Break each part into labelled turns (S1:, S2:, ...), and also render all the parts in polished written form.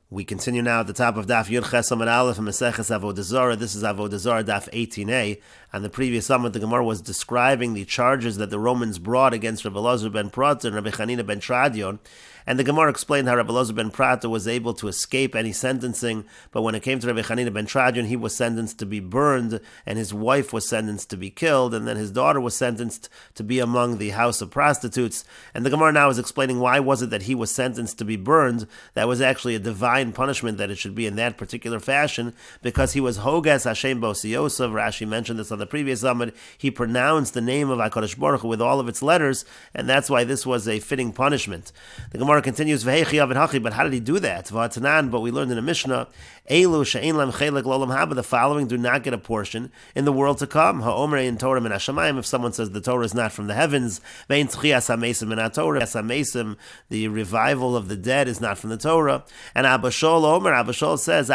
S1: We continue now at the top of Daf Yud Ches Amud Aleph and Meseches Avodah Zarah. This is Avodah Zarah Daf 18a. And the previous summit, the Gemara was describing the charges that the Romans brought against Rabbi Elazar ben Prata and Rabbi Chanina ben Tradion. And the Gemara explained how Rabbi Elazar ben Prata was able to escape any sentencing, but when it came to Rabbi Chanina ben Tradion, he was sentenced to be burned, and his wife was sentenced to be killed, and then his daughter was sentenced to be among the house of prostitutes. And the Gemara now is explaining why was it that he was sentenced to be burned. That was actually a divine punishment that it should be in that particular fashion, because he was Hogas Hashem Bosi Yosef. Rashi mentioned this on the previous summit. He pronounced the name of HaKadosh Baruch Hu with all of its letters, and that's why this was a fitting punishment. The Gemara continues, but how did he do that? But we learned in the Mishnah, the following do not get a portion in the world to come. If someone says the Torah is not from the heavens, the revival of the dead is not from the Torah. And Abba Shol says,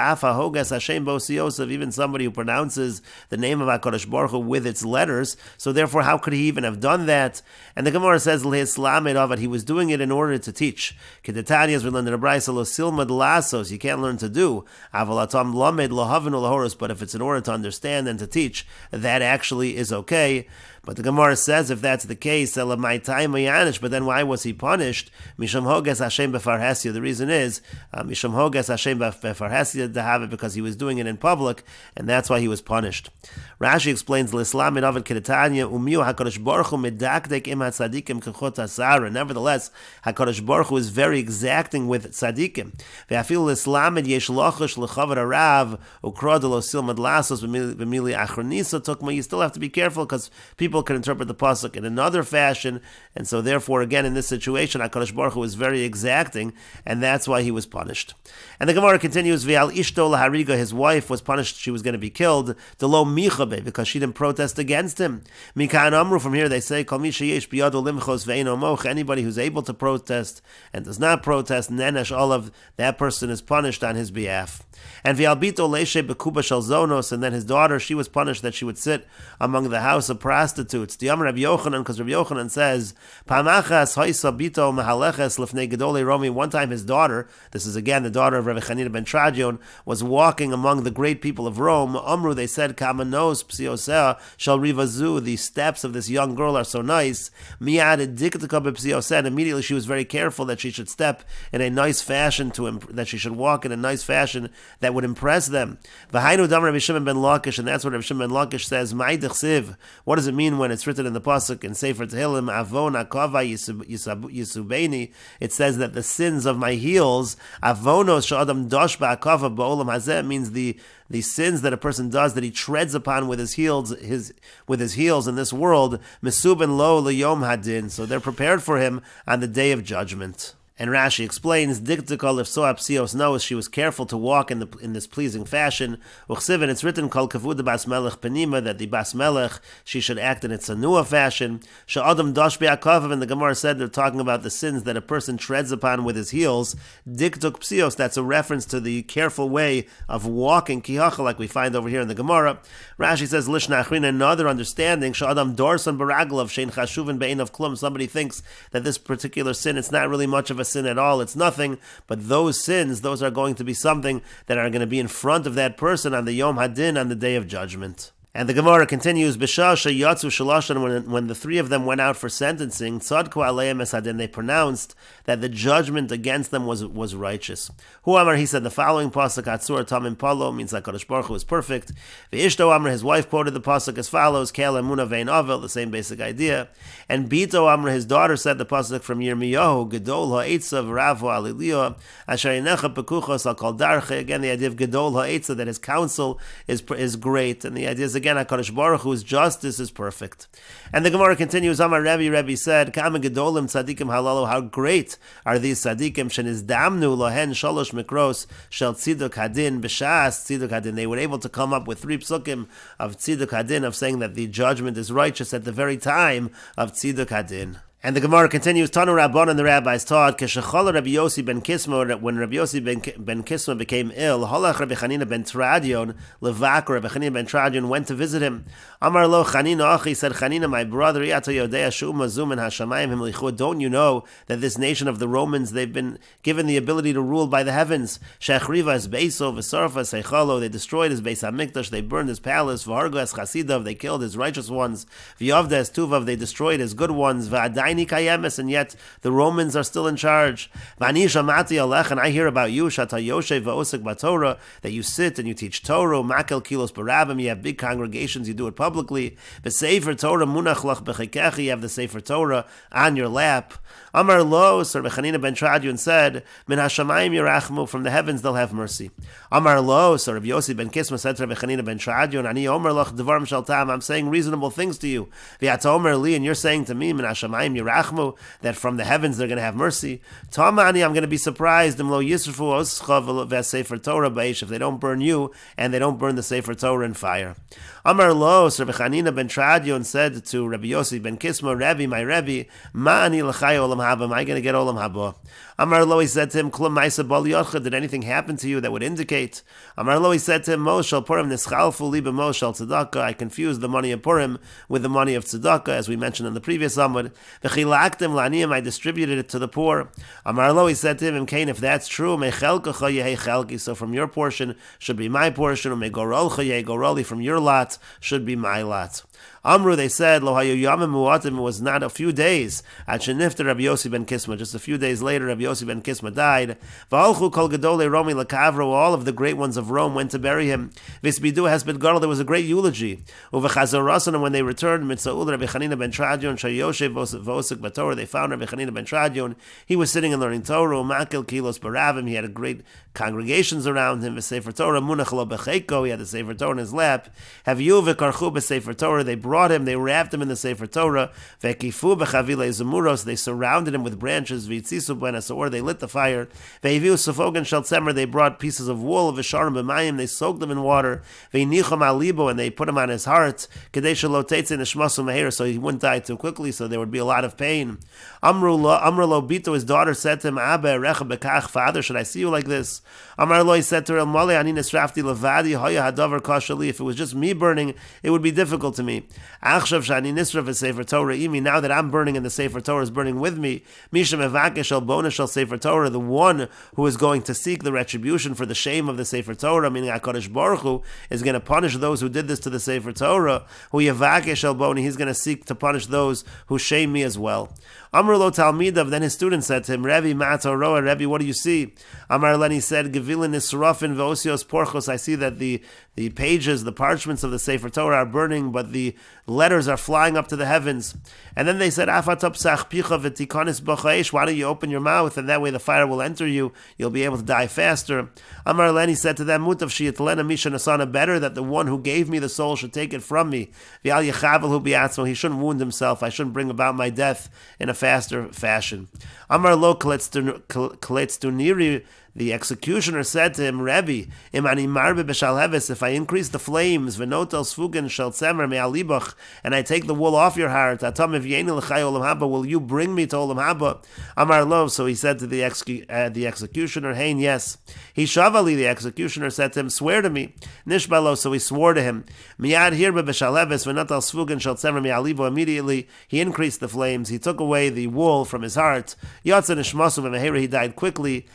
S1: even somebody who pronounces the name of HaKadosh Baruch Hu with its letters, so therefore how could he even have done that? And the Gemara says, he was doing it in order to teach. Kedetani, as we learned in the Brayso, lo silmad lasos, you can't learn to do. Avalatam lamed lohavinu lahorus, but if it's in order to understand and to teach, that actually is okay. But the Gemara says, if that's the case, but then why was he punished? Misham hoges Hashem befarhesia. The reason is, Misham hoges Hashem befarhesia, to have it because he was doing it in public, and that's why he was punished. Rashi explains, L'islam in Avad Kedetanya, Umiu HaKadosh Baruch Hu medakdek im hatzadikim kechot hasara. Nevertheless, HaKadosh Baruch Hu is very exacting with tzadikim. Ve'afil l'islam ed yesh lochash l'chavad harav, ukrod lo silmad lasos b'mili achronisa tukma. You still have to be careful, because people can interpret the pasuk in another fashion, and so therefore, again, in this situation, HaKadosh Baruch Hu was very exacting, and that's why he was punished. And the Gemara continues, V'al ishto lahariga, his wife was punished, she was going to be killed, Delo michabe, because she didn't protest against him. Mikan amru, from here they say, Kol mi sheyesh biyado limchos ve'eno moch, anybody who's able to protest and does not protest, nenesh olav, that person is punished on his behalf. And V'al bito leishe bekuba shel zonos, and then his daughter, she was punished that she would sit among the house of prostitutes. The Amar Rabbi Yochanan, because Rabbi Yochanan says, Pamachas hoisa bito mahaleches lefnei gedolei Romi. One time his daughter, this is again the daughter of Rabbi Chanina ben Tradion, was walking among the great people of Rome. Amru, they said, Kamanos psiosea shall rivazu. The steps of this young girl are so nice. Miyad diktika b'psiosea. And immediately she was very careful that she should step in a nice fashion that she should walk in a nice fashion that would impress them. V'hainu dam Rabbi Shimon ben Lakish, and that's what Rabbi Shimon ben Lakish says. Ma'id chsiv. What does it mean when it's written in the pasuk in Sefer Tehillim, Avon akava yisubeini? It says that the sins of my heels, avonos sh'adam dosh ba'akava ba'olam hazeh, means the sins that a person does that he treads upon with his heels, in this world, mesuben lo liyom hadin. So they're prepared for him on the day of judgment. And Rashi explains, Diktikol if so apsios knows she was careful to walk in this pleasing fashion. Uchsiv, and it's written, Kol kavud bas melech penima, that the bas melech, she should act in its anua fashion. Sha'adam dosh be'akav, and the Gemara said they're talking about the sins that a person treads upon with his heels. Diktuk psios, that's a reference to the careful way of walking, kihacha, like we find over here in the Gemara. Rashi says, Lishna achrina, another understanding, Sha'adam dorsan baraglav, shein chashuvin be'in of klum. Somebody thinks that this particular sin, it's not really much of a sin at all, it's nothing, but those sins, those are going to be something that are going to be in front of that person on the Yom Hadin, on the day of judgment. And the Gemara continues, B'shasha yatzu shaloshan, when the three of them went out for sentencing, tzadku aleim esadin, they pronounced that the judgment against them was righteous. Hu Amar, he said the following pasuk, Atzur tamim palo, means that HaKadosh Baruch Hu is perfect. V'ishto Amar, his wife quoted the pasuk as follows, Kel emuna vein avel, the same basic idea. And Bito Amar, his daughter, said the pasuk from Yirmiyahu, Gedol ha'etzav ravu aliliyah, asher yinecha pekuchos al kol darche. Again, the idea of Gedol ha'etzav, that his counsel is great, and the idea is again, HaKadosh Baruch Hu's justice is perfect. And the Gemara continues, Amar Rebbe said, Kama gedolim tzadikim halalu, how great are these tzadikim, shenizdamnu lohen shalosh mikros shel tziduk hadin b'shas tziduk hadin. They were able to come up with 3 psukim of tziduk hadin, of saying that the judgment is righteous at the very time of tziduk hadin. And the Gemara continues, Tanu Rabban and the rabbis taught, Keshachala Rabbi Yossi ben Kisma, when Rabbi Yossi ben Kisma became ill, Halach Rabbi Chanina ben Tradion, Levak, Rabbi Chanina ben Tradion went to visit him. Amar lo Chanina Achi, said Chanina, my brother, Yato Yodea Shuma Zum and Hashamayim Himlichud, don't you know that this nation of the Romans, they've been given the ability to rule by the heavens? Shechriva es Beiso, Vesarfa Seichalo, they destroyed his Beis HaMikdash, they burned his palace, V'hargo es Chasidav, they killed his righteous ones, V'yavda es Tuvav, they destroyed his good ones, V'adai and yet the Romans are still in charge. And I hear about you, that you sit and you teach Torah, makel kilos barabim, you have big congregations, you do it publicly. The Sefer Torah munach lach b'chekechi, you have the Sefer Torah on your lap. Amar lo, Sir Bechanina ben Tradion said, Min hashamayim yirachmu, from the heavens they'll have mercy. Amar lo, Sir Rabbi Yossi ben Kisma said to Bechanina ben Tradion, Ani omer lach devarim shel tam, I'm saying reasonable things to you. V'yat omer li, and you're saying to me, Min hashamayim yirachmu, that from the heavens they're going to have mercy. Tamani, I'm going to be surprised, Im lo yisrfu oscha v'sefer Torah b'eish, if they don't burn you, and they don't burn the Sefer Torah in fire. Amar lo, Sir Bechanina ben Tradion said to Rabbi Yossi ben Kisma, Rabbi, my Rabbi, ma ani l'chai olam haba, am I going to get olam haba? Amar lo, he said to him, Klum ma'isa bal yochad, did anything happen to you that would indicate? Amar lo, he said to him, Moshel Purim nischalfu li b'moshel tzedakah, I confused the money of Purim with the money of tzedakah, as we mentioned in the previous Amud. V'chilaktim la'aniyim, I distributed it to the poor. Amar lo, he said to him, Cain, if that's true, mechelkacha yehei chelki, so from your portion should be my portion, umegorolcha yehei goroli, from your lot should be my lot. Amru, they said, Lo hayu yamim muatim, it was not a few days, at shenifter Rabbi Yossi ben Kisma, just a few days later, Rabbi Yossi ben Kisma died. V'alchu kol gedolei Romi lekavro, all of the great ones of Rome went to bury him. Visbidu hesped gadol, there was a great eulogy. Uvechazarasan, and when they returned, mitzaul Rabbi Chanina ben Tradion, shayoshe vosik batorah, they found Rabbi Chanina ben Tradion, he was sitting and learning Torah, umakil kilos baravim, he had a great congregations around him, v'sefer Torah, munach lo becheko, he had the Sefer Torah in his lap. Have you v'karchu b'sefer Torah, they brought him, they wrapped him in the Sefer Torah, ve'kifu b'chavile zemuros, they surrounded him with branches, v'yitzisu b'enasor, they lit the fire, ve'yiviu sufogan shel tzemer, they brought pieces of wool, v'sharim b'mayim, they soaked them in water, ve'nicham alibo, and they put him on his heart, kedei shelo teitze nishmasu meher, so he wouldn't die too quickly, so there would be a lot of pain. Amru lo bito, his daughter said to him, Abba erecha bekach, father, should I see you like this? Amar lo, he said to her, Mole ani nisrafti levadi, hoya hadavar kashali, if it was just me burning, it would be difficult to me. Achshav shani nisraf v'sefer Torah imi, now that I'm burning and the Sefer Torah is burning with me, misha mevakesh al bona shel Sefer Torah, the one who is going to seek the retribution for the shame of the Sefer Torah, meaning HaKadosh Baruch Hu is going to punish those who did this to the Sefer Torah, who yavakesh al bona, he's going to seek to punish those who shame me as well. Amar lo talmidav, then his student said to him, Rebbe ma'atoroa, Rebbe, what do you see? Amar len, he said, Gevilin nisrafin ve'osios porchos, I see that the pages, the parchments of the Sefer Torah are burning, but the letters are flying up to the heavens. And then they said, Afatop sach picha v'tikonis b'chaesh, why don't you open your mouth, and that way the fire will enter you, you'll be able to die faster. Amar len, he said to them, Mutav shiyitlena misha nasana, better that the one who gave me the soul should take it from me. V'al yechavel hu bi'atzmo, he shouldn't wound himself, I shouldn't bring about my death in a faster fashion. Amar lo kletzduniri, the executioner said to him, Rebbe, if I increase the flames, and I take the wool off your heart, will you bring me to Olam Haba? Amar lo, so he said to the executioner, Hein, yes. He shavali, the executioner said to him, swear to me. Nishbalo, so he swore to him. Immediately, he increased the flames, he took away the wool from his heart. He died quickly.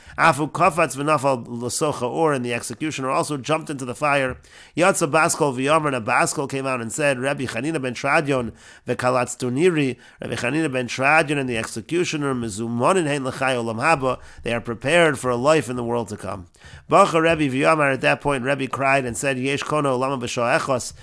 S1: Kafatz v'nafal l'socha or, and the executioner also jumped into the fire. Yatsa Baskol v'yomer, and a Baskol came out and said, Rabbi Chanina ben Tradion v'kalatz tuniri, Rabbi Chanina ben Tradion and the executioner, mezumonin hein l'chai olam haba, they are prepared for a life in the world to come. Bacha Rabbi v'yomer, at that point Rabbi cried and said, Yesh kono olama b'sho'echos,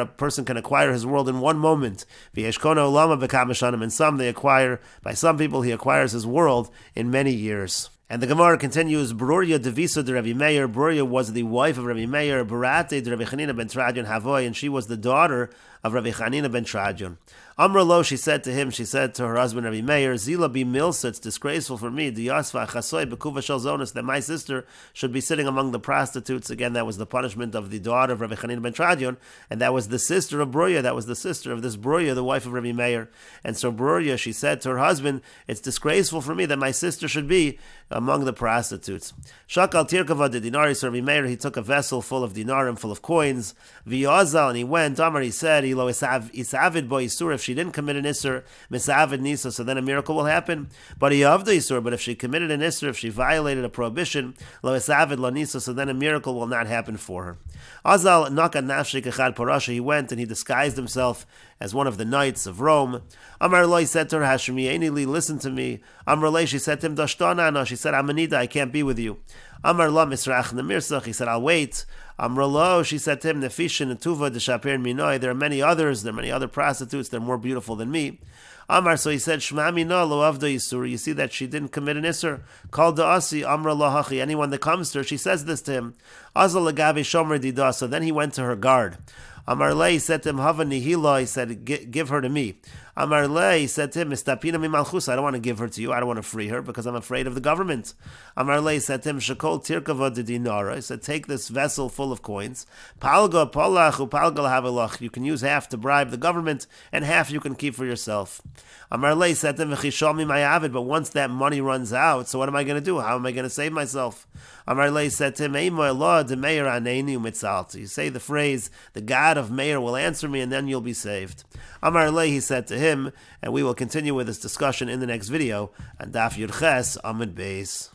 S1: a person can acquire his world in one moment. V'yesh kono olama b'kamashanim, and some they acquire, by some people he acquires his world in many years. And the Gemara continues, Bruria devisa de Rabbi Meir, Bruria was the wife of Rabbi Meir, Barate de Rabbi Chanina ben Tradion Havoy, and she was the daughter of Rabbi Chanina ben Tradion. Amra lo, she said to him, she said to her husband Rabbi Meir, Zila bi milsa, it's disgraceful for me, that my sister should be sitting among the prostitutes. Again, that was the punishment of the daughter of Rabbi Chanina ben Tradion, and that was the sister of Bruria, that was the sister of this Bruria, the wife of Rabbi Meir. And so Bruria, she said to her husband, it's disgraceful for me that my sister should be among the prostitutes. Shakal tirkava de dinari, so Rabbi Meir, he took a vessel full of dinarim, full of coins, v'yazal, and he went, Amar, he said, Ilo isavid bo isur, if she didn't commit an isur, misavid nisa, so then a miracle will happen. But he avda isur, but if she committed an isur, if she violated a prohibition, lo isavid lo nisa, so then a miracle will not happen for her. Azal naka nafshi kechad parasha, he went and he disguised himself as one of the knights of Rome. Amar lo, he said to her, Hashemi li, listen to me. Amar le, she said to him, Dashtana, no, she said, Amanida, I can't be with you. Amar la misrach nemirsach, he said, I'll wait. Amar lo, she said to him, Nefishin and Tuva deshaper minoi, there are many others, there are many other prostitutes, they're more beautiful than me. Amar, so he said, Shma mina lo avda yisur, you see that she didn't commit an isur. Called da'asi, Amar lo hachi, anyone that comes to her, she says this to him. Azal lagavi shomer dida, so then he went to her guard. Amar le, he said to him, Hava nihila, he said, give her to me. Amar le, he said to him, Mistapina mi malchus, I don't want to give her to you, I don't want to free her because I'm afraid of the government. Amar le, he said to him, Shakol tirkava de dinara, he said, take this vessel full of coins, palga polach upalga lahavelach, you can use half to bribe the government and half you can keep for yourself. Amar le, he said to him, V'chishal mi mayavid, but once that money runs out, so what am I going to do? How am I going to save myself? Amar le, he said to him, Eimo Allah de meir aneinu mitzalti, you say the phrase, the God of Meir will answer me and then you'll be saved. Amar le, he said to him, and we will continue with this discussion in the next video on Daf Yud Ches Amud Beis.